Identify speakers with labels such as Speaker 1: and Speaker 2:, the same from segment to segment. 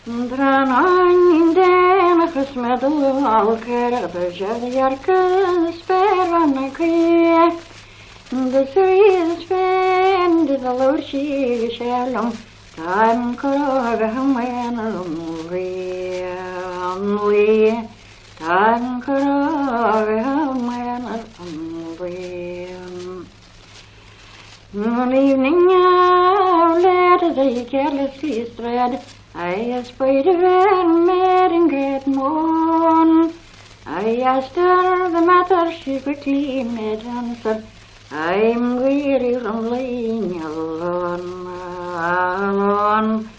Speaker 1: Dranan in den gesmeddel alker, de jarken sperren en krie. De series fan, de lorsie shalom, Táim korove hamwen only. Táim korove hamwen only. One evening I led the careless thread. I spied a van mad in great mourn. I asked her the matter, she quickly made answer. I'm weary from lying alone, alone.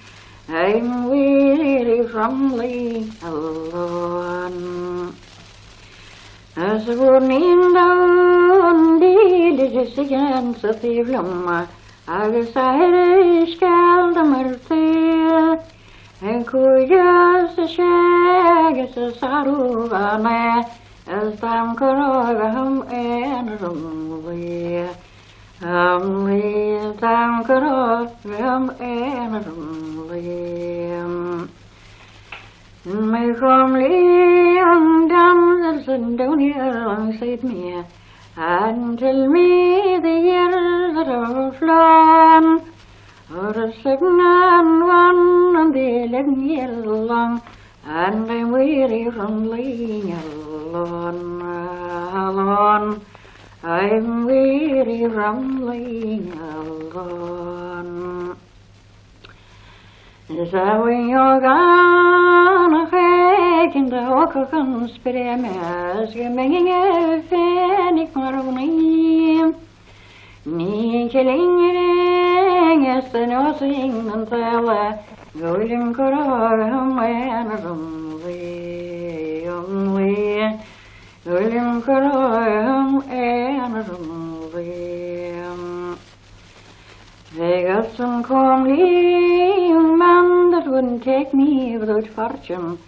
Speaker 1: I'm weary from lying alone. As the warning down, the against the thievlum, I was Irish Caldamarty. En koeien se shaggen se saruvane, as Táim korove ham en rumli, Táim korove ham en rumli. My family and damsels and down here alongside me, and tell me the years that have flown. Or a 7 and 1 and the 11 years long, and I'm weary from lying alone, alone. I'm weary from lying alone. Is that when you're gone, a heck in the walk can spare me, as you're making a fanic maroni. Ni killing yes, the nothing until golden corov and only, golden corov and only. They got some comely young man that wouldn't take me without fortune,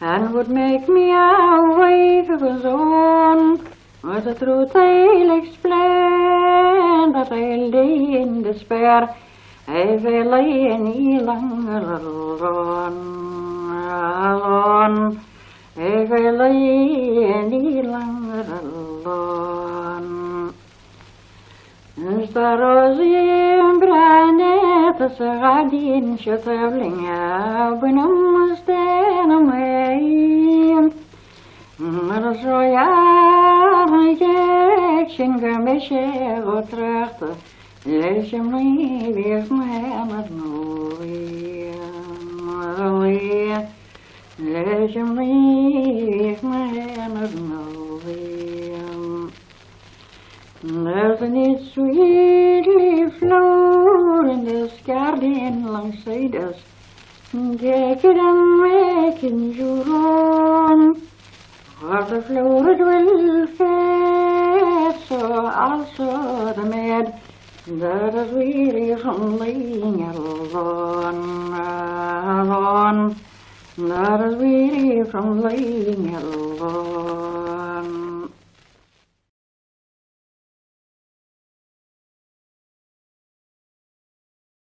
Speaker 1: and would make me a wife of his own. With the truth I'll explain, but I'll die in despair if I lie any longer alone, alone. If I lie any longer alone. As the rosy branette radin sjötävlingar benummas den om mig. Men så jag jäkchen gärna och trötta, läser mig vis med Norge, läser mig vis med Norge. There's a neat sweetly flower in this garden alongside us. Take it and make it your own. For the flower it will fade, so also the maid that is weary from lying alone, alone. That is weary from lying alone.